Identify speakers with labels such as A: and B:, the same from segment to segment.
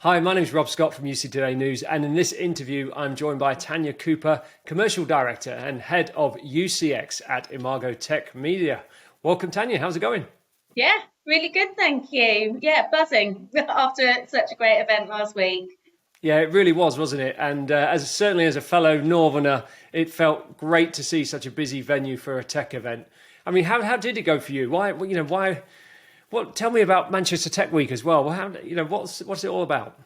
A: Hi, my name is Rob Scott from UC Today News, and in this interview, I'm joined by Tanya Cooper, Commercial Director and Head of UCX at Imago Techmedia. Welcome, Tanya. How's it going?
B: Yeah, really good, thank you. Yeah, buzzing after such a great event last week.
A: Yeah, it really was, wasn't it? And certainly as a fellow Northerner, it felt great to see such a busy venue for a tech event. I mean, how did it go for you? Why? What? Tell me about Manchester Tech Week as well. What's it all about?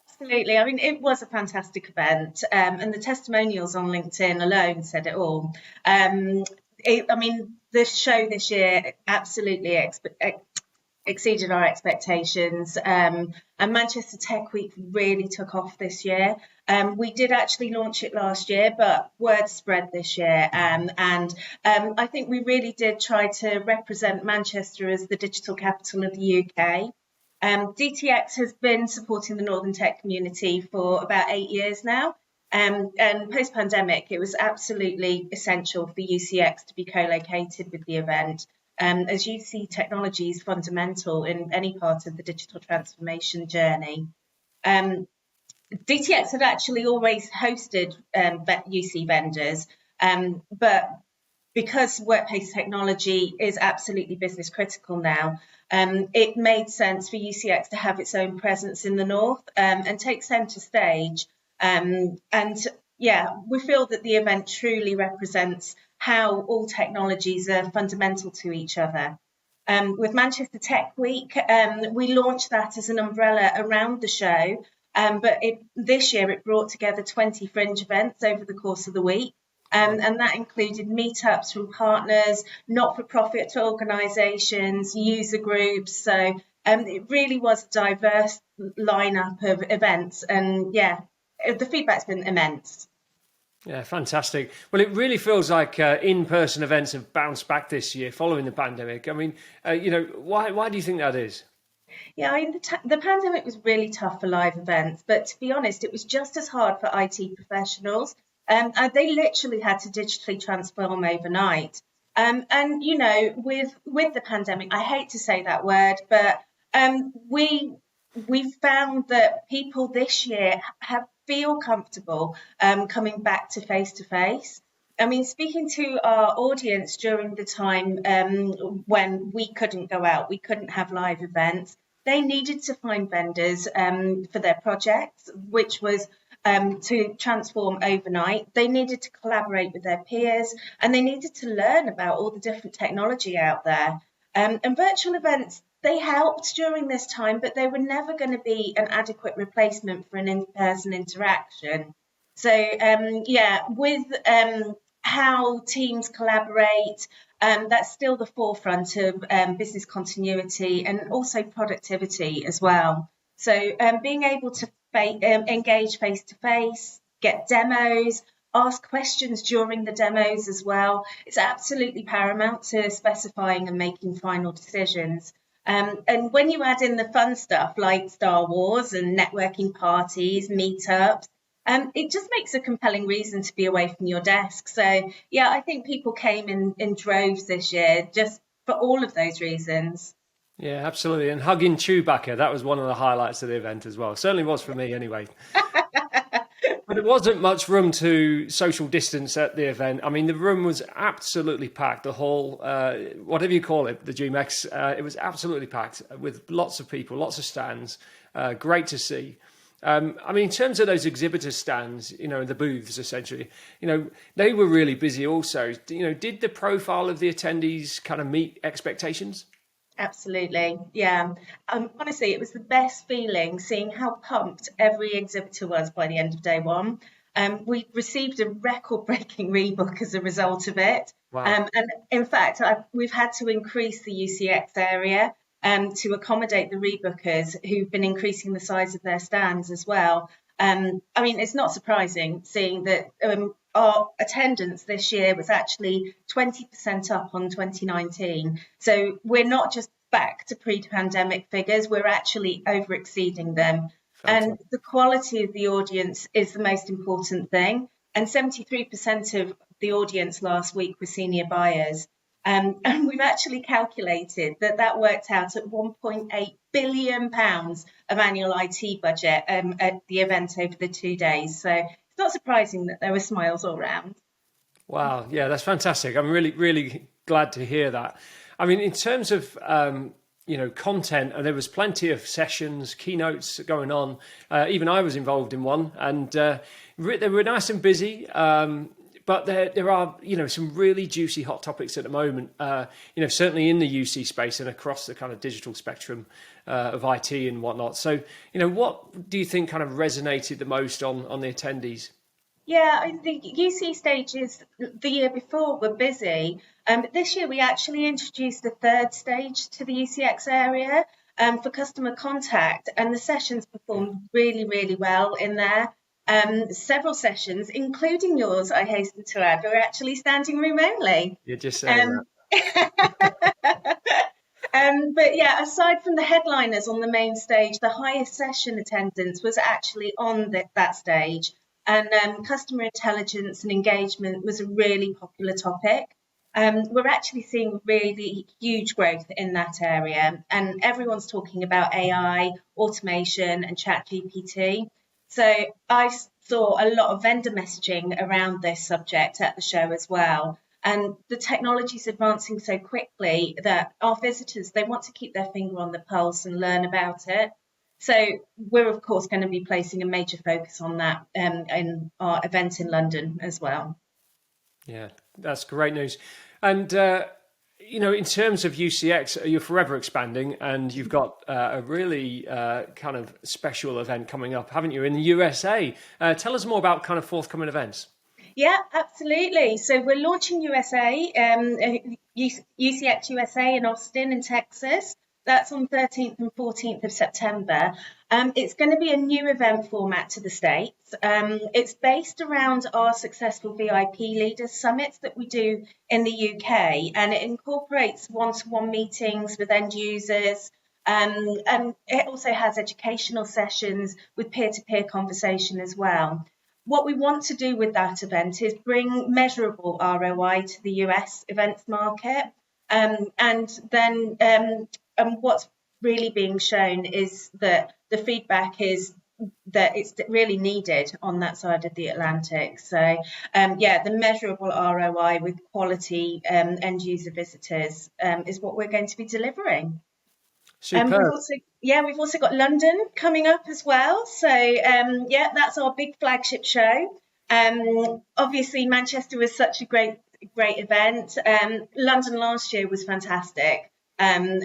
B: Absolutely. I mean, it was a fantastic event, and the testimonials on LinkedIn alone said it all. The show this year absolutely exceeded our expectations. And Manchester Tech Week really took off this year. We did actually launch it last year, but word spread this year. And I think we really did try to represent Manchester as the digital capital of the UK. DTX has been supporting the Northern Tech community for about 8 years now. And post-pandemic, it was absolutely essential for UCX to be co-located with the event. As you see, technology is fundamental in any part of the digital transformation journey. DTX had actually always hosted UC vendors, but because workplace technology is absolutely business critical now, it made sense for UCX to have its own presence in the North and take centre stage. We feel that the event truly represents how all technologies are fundamental to each other. With Manchester Tech Week, we launched that as an umbrella around the show, but this year it brought together 20 fringe events over the course of the week. And that included meetups from partners, not-for-profit organisations, user groups. So it really was a diverse lineup of events. And the feedback's been immense.
A: Yeah, fantastic. Well, it really feels like in-person events have bounced back this year following the pandemic. I mean, why do you think that is?
B: Yeah, I mean, the pandemic was really tough for live events, but to be honest, it was just as hard for IT professionals. They literally had to digitally transform overnight. With the pandemic, I hate to say that word, but we found that people this year feel comfortable coming back to face. I mean, speaking to our audience during the time when we couldn't go out, we couldn't have live events, they needed to find vendors for their projects, which was to transform overnight. They needed to collaborate with their peers, and they needed to learn about all the different technology out there. And virtual events, they helped during this time, but they were never going to be an adequate replacement for an in-person interaction. So, with how teams collaborate, that's still the forefront of business continuity and also productivity as well. So being able to engage face-to-face, get demos, ask questions during the demos as well. It's absolutely paramount to specifying and making final decisions. And when you add in the fun stuff like Star Wars and networking parties, meetups, it just makes a compelling reason to be away from your desk. So, yeah, I think people came in droves this year just for all of those reasons.
A: Yeah, absolutely. And hugging Chewbacca, that was one of the highlights of the event as well. Certainly was for me anyway. But there wasn't much room to social distance at the event. I mean, the room was absolutely packed. The hall, whatever you call it, the GMX, it was absolutely packed with lots of people, lots of stands. Great to see. I mean, in terms of those exhibitor stands, the booths essentially, they were really busy also. Did the profile of the attendees kind of meet expectations?
B: Absolutely. Yeah. Honestly, it was the best feeling seeing how pumped every exhibitor was by the end of day one. We received a record-breaking rebook as a result of it.
A: Wow.
B: And in fact, we've had to increase the UCX area to accommodate the rebookers who've been increasing the size of their stands as well. It's not surprising seeing that our attendance this year was actually 20% up on 2019. So we're not just back to pre-pandemic figures, we're actually over-exceeding them. Fantastic. And the quality of the audience is the most important thing. And 73% of the audience last week were senior buyers. And we've actually calculated that worked out at £1.8 billion of annual IT budget at the event over the 2 days. So it's not surprising that there were smiles all round.
A: Wow, yeah, that's fantastic. I'm really, really glad to hear that. I mean, in terms of content, and there was plenty of sessions, keynotes going on. Even I was involved in one, and they were nice and busy. But there are, some really juicy hot topics at the moment. Certainly in the UC space and across the kind of digital spectrum of IT and whatnot. So, what do you think kind of resonated the most on the attendees?
B: Yeah, the UC stages the year before were busy. But this year we actually introduced a third stage to the UCX area for customer contact, and the sessions performed really, really well in there. Several sessions, including yours, I hasten to add, were actually standing room only.
A: You're just saying
B: Um,
A: that.
B: but yeah, aside from the headliners on the main stage, the highest session attendance was actually on that stage. And customer intelligence and engagement was a really popular topic. We're actually seeing really huge growth in that area, and everyone's talking about AI, automation, and ChatGPT. So I saw a lot of vendor messaging around this subject at the show as well. And the technology is advancing so quickly that our visitors, they want to keep their finger on the pulse and learn about it. So we're, of course, going to be placing a major focus on that in our event in London as well.
A: Yeah, that's great news. And, in terms of UCX, you're forever expanding, and you've got a really kind of special event coming up, haven't you, in the USA? Tell us more about kind of forthcoming events.
B: Yeah, absolutely. So we're launching UCX USA in Austin in Texas. That's on 13th and 14th of September. It's going to be a new event format to the States. It's based around our successful VIP Leaders Summits that we do in the UK, and it incorporates one-to-one meetings with end users. And it also has educational sessions with peer-to-peer conversation as well. What we want to do with that event is bring measurable ROI to the US events market. And what's really being shown is that the feedback is that it's really needed on that side of the Atlantic. So, the measurable ROI with quality end user visitors is what we're going to be delivering.
A: Superb.
B: We've also got London coming up as well. So that's our big flagship show. Obviously, Manchester was such a great event. London last year was fantastic, and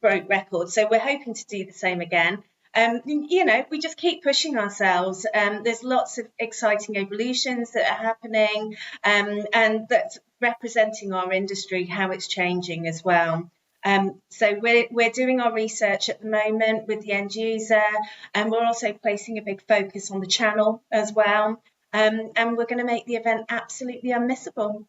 B: broke records. So we're hoping to do the same again. We just keep pushing ourselves. There's lots of exciting evolutions that are happening, and that's representing our industry, how it's changing as well. So we're doing our research at the moment with the end user, and we're also placing a big focus on the channel as well. And we're going to make the event absolutely unmissable.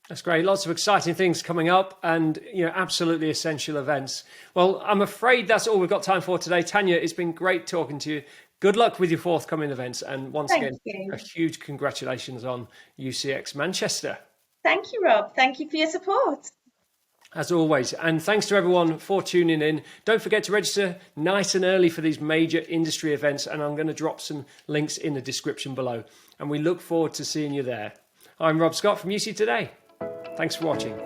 A: That's great. Lots of exciting things coming up, and absolutely essential events. Well, I'm afraid that's all we've got time for today. Tanya, it's been great talking to you. Good luck with your forthcoming events, and once
B: Thank
A: again,
B: you.
A: a huge congratulations on UCX Manchester.
B: Thank you, Rob. Thank you for your support.
A: As always, and thanks to everyone for tuning in. Don't forget to register nice and early for these major industry events, and I'm going to drop some links in the description below. And we look forward to seeing you there. I'm Rob Scott from UC Today. Thanks for watching.